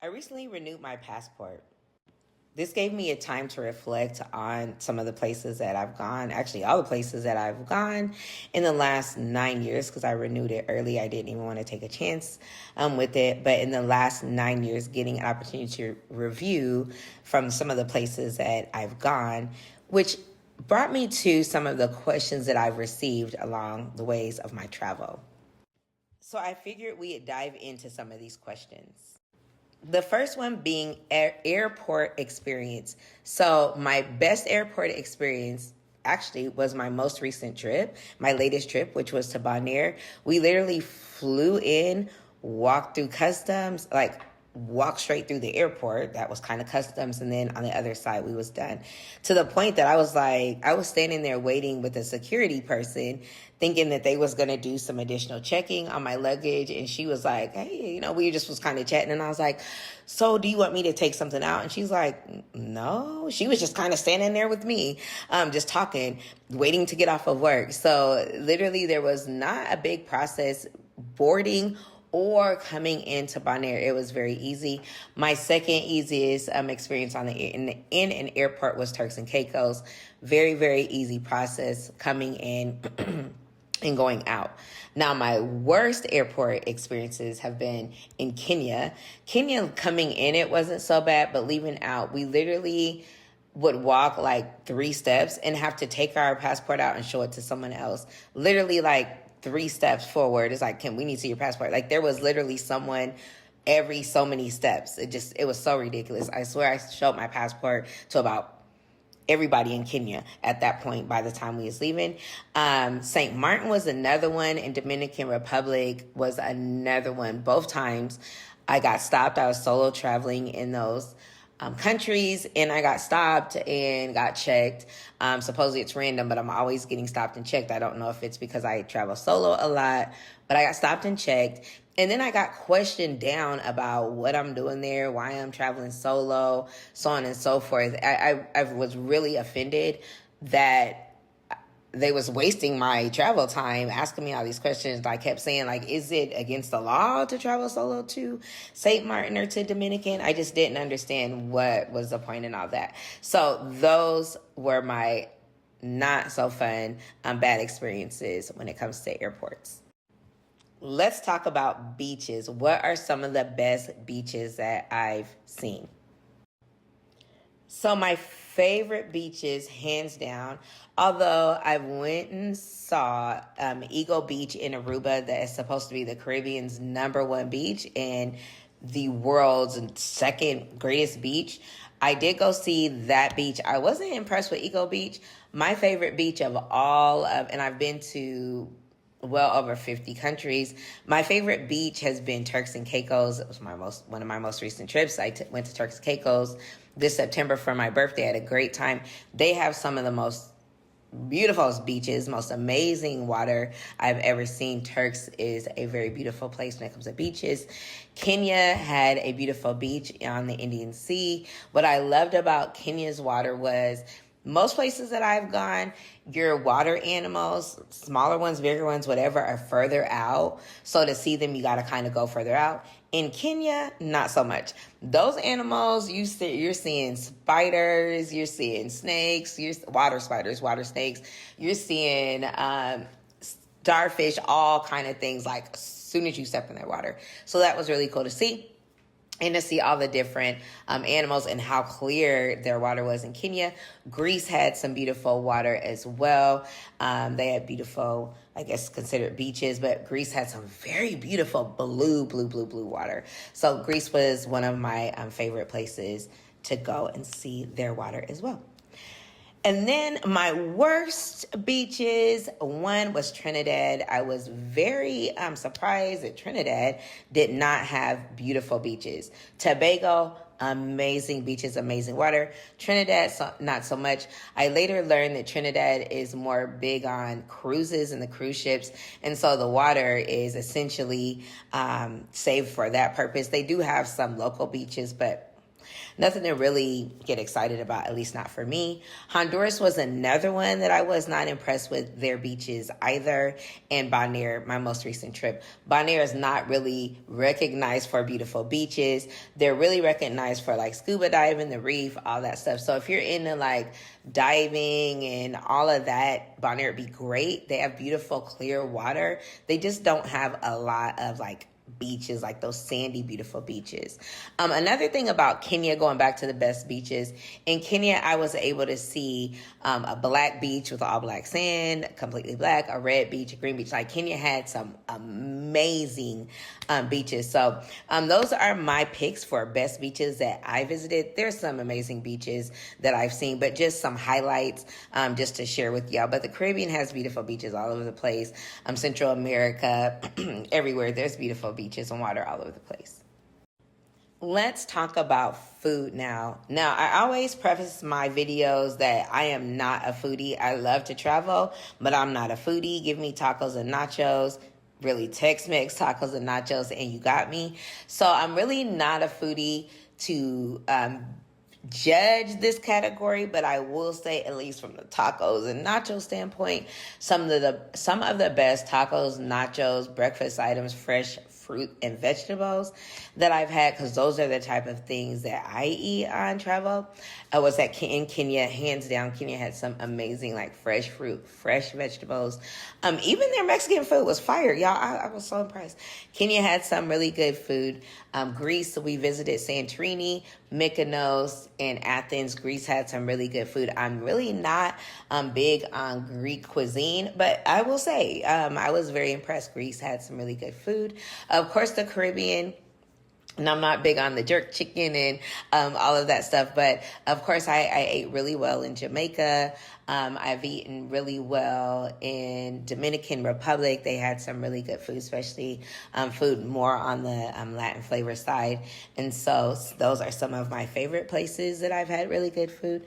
I recently renewed my passport. This gave me a time to reflect on some of the places that I've gone, actually, all the places that I've gone in the last 9 years, because I renewed it early. I didn't even want to take a chance with it. But in the last 9 years, getting an opportunity to review from some of the places that I've gone, which brought me to some of the questions that I've received along the ways of my travel. So I figured we'd dive into some of these questions. The first one being airport experience. So my best airport experience actually was my most recent trip, my latest trip, which was to Bonaire. We literally flew in, walked through customs, like walked straight through the airport. That was kind of customs. And then on the other side, we was done, to the point that I was standing there waiting with a security person thinking that they was going to do some additional checking on my luggage. And she was like, hey, we just was kind of chatting. And I was like, so do you want me to take something out? And she's like, no. She was just kind of standing there with me, just talking, waiting to get off of work. So literally there was not a big process boarding or coming into Bonaire. It was very easy. My second easiest experience in an airport was Turks and Caicos. Very, very easy process coming in and going out. Now, my worst airport experiences have been in Kenya. Kenya, coming in, it wasn't so bad, but leaving out, we literally would walk like 3 steps and have to take our passport out and show it to someone else. Literally like 3 steps forward. It's like, we need to see your passport. Like, there was literally someone every so many steps. It was so ridiculous. I swear I showed my passport to about everybody in Kenya at that point by the time we was leaving. St. Martin was another one, and Dominican Republic was another one. Both times I got stopped. I was solo traveling in those countries, and I got stopped and got checked. Supposedly it's random, but I'm always getting stopped and checked. I don't know if it's because I travel solo a lot, but I got stopped and checked. And then I got questioned down about what I'm doing there, why I'm traveling solo, so on and so forth. I was really offended that they was wasting my travel time asking me all these questions. I kept saying, like, is it against the law to travel solo to St. Martin or to Dominican? I just didn't understand what was the point in all that. So those were my not so fun, bad experiences when it comes to airports. Let's talk about beaches. What are some of the best beaches that I've seen? So my favorite beaches, hands down, although I went and saw Eagle Beach in Aruba, that is supposed to be the Caribbean's #1 beach and the world's second greatest beach. I did go see that beach. I wasn't impressed with Eagle Beach. My favorite beach of all of, and I've been to well over 50 countries. My favorite beach has been Turks and Caicos. It was one of my most recent trips. I went to Turks and Caicos this September for my birthday. I had a great time. They have some of the most beautiful beaches, most amazing water I've ever seen. Turks is a very beautiful place when it comes to beaches. Kenya had a beautiful beach on the Indian Sea. What I loved about Kenya's water was most places that I've gone, your water animals, smaller ones, bigger ones, whatever, are further out. So to see them, you got to kind of go further out. In Kenya, not so much. Those animals, you're seeing spiders, you're seeing snakes, water spiders, water snakes. You're seeing starfish, all kind of things, like as soon as you step in that water. So that was really cool to see. And to see all the different animals and how clear their water was in Kenya. Greece had some beautiful water as well. They had beautiful, I guess, considered beaches, but Greece had some very beautiful blue water. So Greece was one of my favorite places to go and see their water as well. And then my worst beaches, one was Trinidad. I was very surprised that Trinidad did not have beautiful beaches. Tobago, amazing beaches, amazing water. Trinidad, not so much. I later learned that Trinidad is more big on cruises and the cruise ships. And so the water is essentially saved for that purpose. They do have some local beaches, but Nothing to really get excited about, at least not for me. Honduras was another one that I was not impressed with their beaches either. And Bonaire, my most recent trip. Bonaire is not really recognized for beautiful beaches. They're really recognized for like scuba diving, the reef, all that stuff. So if you're into like diving and all of that, Bonaire would be great. They have beautiful, clear water. They just don't have a lot of like beaches, like those sandy, beautiful beaches. Another thing about Kenya, going back to the best beaches, in Kenya, I was able to see a black beach with all black sand, completely black, a red beach, a green beach. Like Kenya had some amazing beaches. So those are my picks for best beaches that I visited. There's some amazing beaches that I've seen, but just some highlights just to share with y'all. But the Caribbean has beautiful beaches all over the place. Central America, everywhere, there's beautiful beaches and water all over the place. Let's talk about food now. Now, I always preface my videos that I am not a foodie. I love to travel, but I'm not a foodie. Give me tacos and nachos, really Tex-Mex tacos and nachos, and you got me. So I'm really not a foodie to judge this category, but I will say, at least from the tacos and nacho standpoint, some of the best tacos, nachos, breakfast items, fresh fruit and vegetables that I've had, because those are the type of things that I eat on travel. I was in Kenya, hands down. Kenya had some amazing like fresh fruit, fresh vegetables. Even their Mexican food was fire, y'all. I was so impressed. Kenya had some really good food. Greece, we visited Santorini, Mykonos, and Athens. Greece had some really good food. I'm really not big on Greek cuisine, but I will say I was very impressed. Greece had some really good food. Of course, the Caribbean, and I'm not big on the jerk chicken and all of that stuff, but of course I ate really well in Jamaica. I've eaten really well in Dominican Republic. They had some really good food, especially food more on the Latin flavor side. And so those are some of my favorite places that I've had really good food.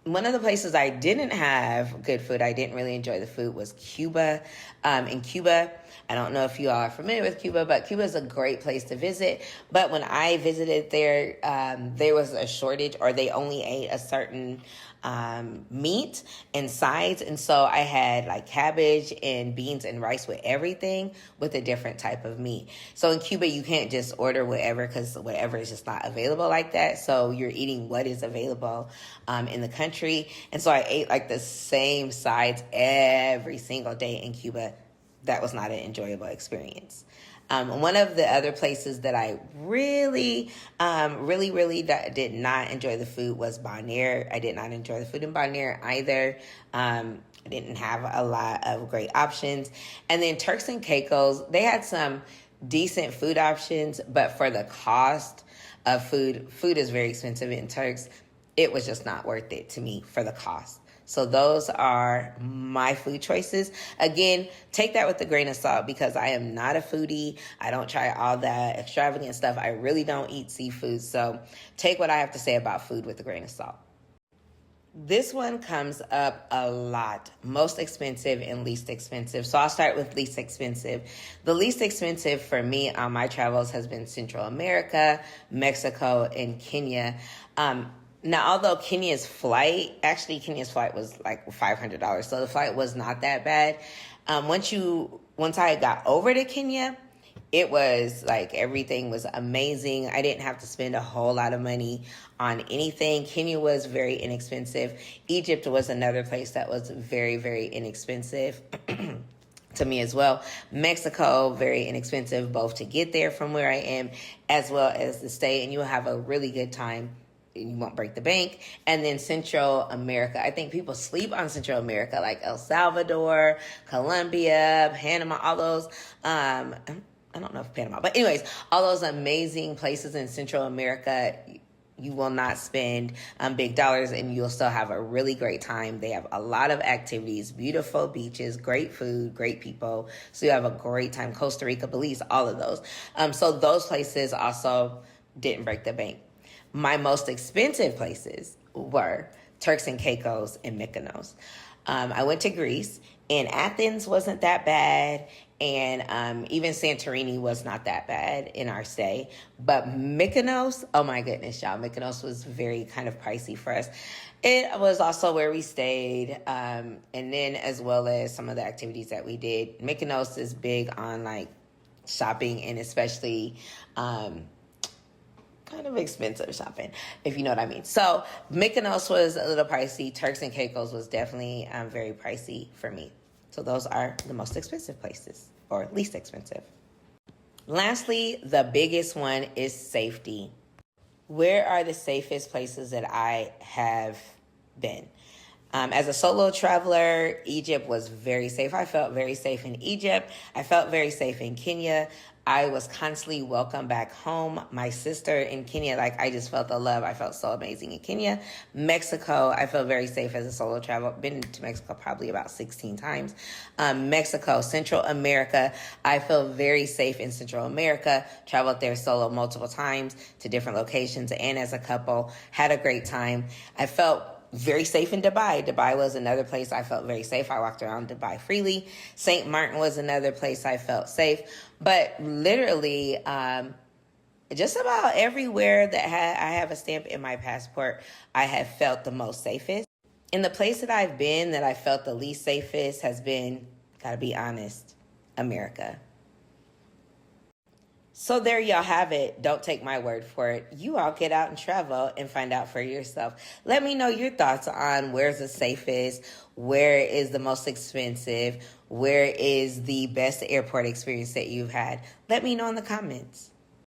One of the places I didn't have good food, I didn't really enjoy the food, was Cuba. In Cuba, I don't know if you all are familiar with Cuba, but Cuba is a great place to visit. But when I visited there, there was a shortage, or they only ate a certain meat and sides. And so I had like cabbage and beans and rice with everything with a different type of meat. So in Cuba, you can't just order whatever, because whatever is just not available like that. So you're eating what is available in the country. And so I ate like the same sides every single day in Cuba. That was not an enjoyable experience. One of the other places that I really did not enjoy the food was Bonaire. I did not enjoy the food in Bonaire either. I didn't have a lot of great options. And then Turks and Caicos, they had some decent food options, but for the cost of food is very expensive in Turks. It was just not worth it to me for the cost. So those are my food choices. Again, take that with a grain of salt, because I am not a foodie. I don't try all that extravagant stuff. I really don't eat seafood. So take what I have to say about food with a grain of salt. This one comes up a lot. Most expensive and least expensive. So I'll start with least expensive. The least expensive for me on my travels has been Central America, Mexico, and Kenya. Now, although Kenya's flight was like $500, so the flight was not that bad. Once I got over to Kenya, it was like everything was amazing. I didn't have to spend a whole lot of money on anything. Kenya was very inexpensive. Egypt was another place that was very, very inexpensive to me as well. Mexico, very inexpensive, both to get there from where I am as well as to stay, and you'll have a really good time. You won't break the bank. And then Central America. I think people sleep on Central America, like El Salvador, Colombia, Panama, all those. I don't know if Panama, but anyways, all those amazing places in Central America. You will not spend big dollars, and you'll still have a really great time. They have a lot of activities, beautiful beaches, great food, great people. So you have a great time. Costa Rica, Belize, all of those. So those places also didn't break the bank. My most expensive places were Turks and Caicos and Mykonos. I went to Greece, and Athens wasn't that bad, And even Santorini was not that bad in our stay. But Mykonos, oh my goodness, y'all. Mykonos was very kind of pricey for us. It was also where we stayed. And then as well as some of the activities that we did. Mykonos is big on like shopping and especially kind of expensive shopping, if you know what I mean. So Mykonos was a little pricey. Turks and Caicos was definitely very pricey for me. So those are the most expensive places, or least expensive. Lastly, the biggest one is safety. Where are the safest places that I have been? As a solo traveler, Egypt was very safe. I felt very safe in Egypt. I felt very safe in Kenya. I was constantly welcomed back home. My sister in Kenya, like I just felt the love. I felt so amazing in Kenya. Mexico, I felt very safe as a solo traveler. Been to Mexico probably about 16 times. Mexico, Central America, I feel very safe in Central America. Traveled there solo multiple times to different locations and as a couple. Had a great time. I felt very safe in Dubai. Dubai was another place I felt very safe. I walked around Dubai freely. St. Martin was another place I felt safe. But literally, just about everywhere that I have a stamp in my passport, I have felt the most safest. And the place that I've been that I felt the least safest has been, gotta be honest, America. So there y'all have it. Don't take my word for it. You all get out and travel and find out for yourself. Let me know your thoughts on where's the safest, where is the most expensive, where is the best airport experience that you've had. Let me know in the comments.